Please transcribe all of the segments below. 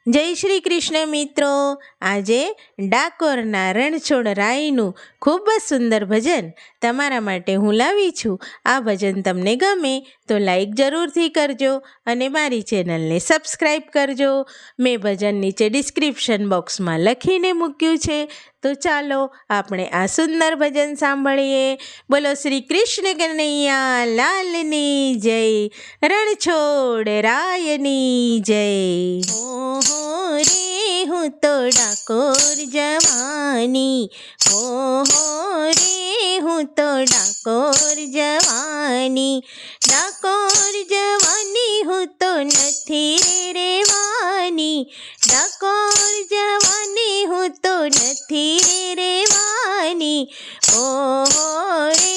જય શ્રી કૃષ્ણ મિત્રો, આજે ડાકોરના રણછોડરાયનું ખૂબ જ સુંદર ભજન તમારા માટે હું લાવી છું. આ ભજન તમને ગમે તો લાઈક જરૂરથી કરજો અને મારી ચેનલને સબસ્ક્રાઈબ કરજો. મેં ભજન નીચે ડિસ્ક્રિપ્શન બોક્સમાં લખીને મૂક્યું છે, તો ચાલો આપણે આ સુંદર ભજન સાંભળીએ. બોલો શ્રી કૃષ્ણ કનૈયા લાલની જય, રણછોડરાયની જય. રે હું તો ડાકોર જવાની, હો રે હું તો ડાકોર જવાની, ડાકોર જવાની હું તો નથી રેવાની, ડાકોર જવાની હું તો નથી રેવાની, હો રે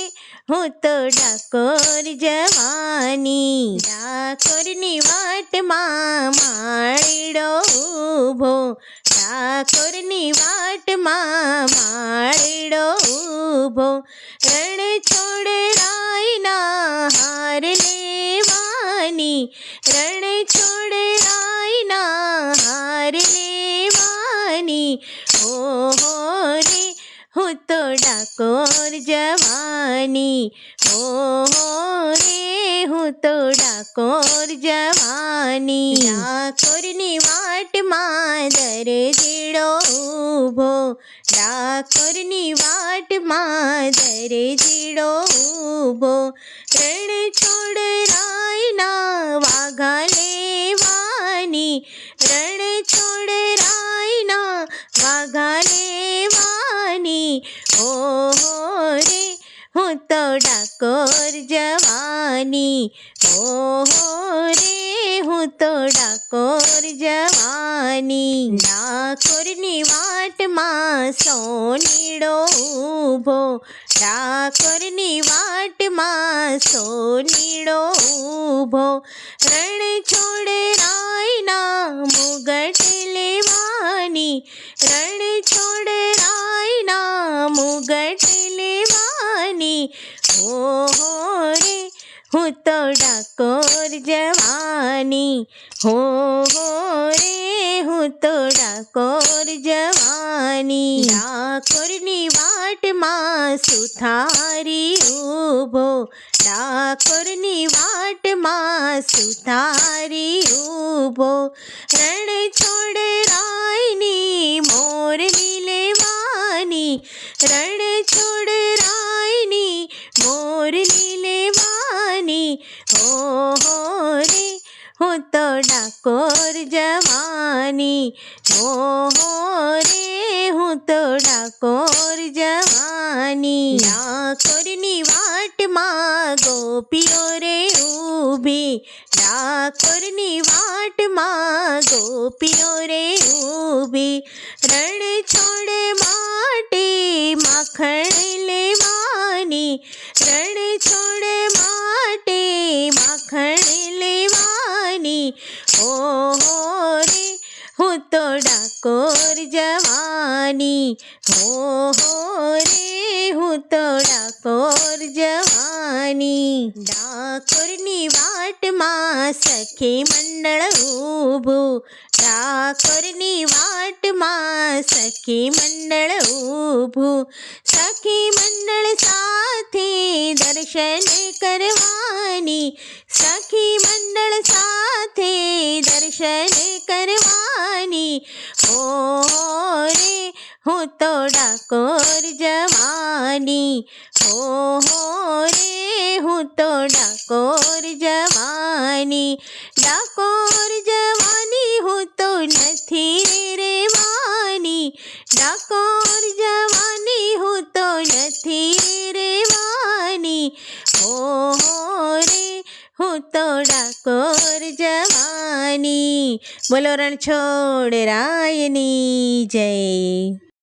હું તો ડાકોર જવાની. ડાકોરની વાટમાં માળીડો ઊભો, ડાકોરની વાટમાં માળીડો ઊભો, રણછોડરાયના હાર લેવાની, રણછોડરાયના હાર લેવાની, હો રે હું તો ડાકોર જવાની, હો રે હું તો ડાકોર જવાની. ડાકોરની વાટમાં દરજીડો ઊભો, ડાકોરની વાટમાં દરજીડો ઊભો, રણછોડરાયના વાઘા લેવાની, રણછોડરાયના વાઘા લેવાની, હો રે હું તો ડાકોર જવાની, હો રે હું તો ડાકોર જવાની. ડાકોરની વાટમાં સોનીડો ઊભો, ડાકોરની વાટમાં સોનીડો ઊભો, રણછોડરાયના મુગટ લેવાની, રણછોડરાયના મુગટ લેવાની, હો રે હું તો ડાકોર જવાની, હો રે હું તો ડાકોર જવાની. ડાકોરની વાટમાં સુથારી ઊભો, ડાકોરની વાટમાં સુથારી ઊભો, રણછોડરાયની મોરલી લેવાની, રણછોડરાયની મોરલી લેવાની, હો રે હું તો ડાકોર જવાની, હો રે હું તો ડાકોર જવાની. ડાકોરની વાટમાં ગોપીઓ રે ઊભી, ડાકોરની વાટમાં ગોપીઓ રે ઊભી, રણછોડ માટે માખણ લેવાની, રણછોડ માટે માખણ લેવાની, હો રે હું તો ડાકોર જવાની, હો રે હું તો ડાકોર જવાની. ડાકોરની વાટમાં સખી મંડળ ઊભું, ડાકોરની વાટમાં સખી મંડળ ઊભું, સખી મંડળ સાથે દર્શન કરવાની, સખી મંડળ સાથે દર્શન કરવાની, હો રે હું તો ડાકોર જવાની, હો રે હું તો ડાકોર જવાની, ડાકોર જવાની હું તો નથી રેવાની, ડાકોર જવાની હું તો નથી રેવાની, હો રે હું તો ડાકોર જવાની. બોલો રણછોડરાયની જય.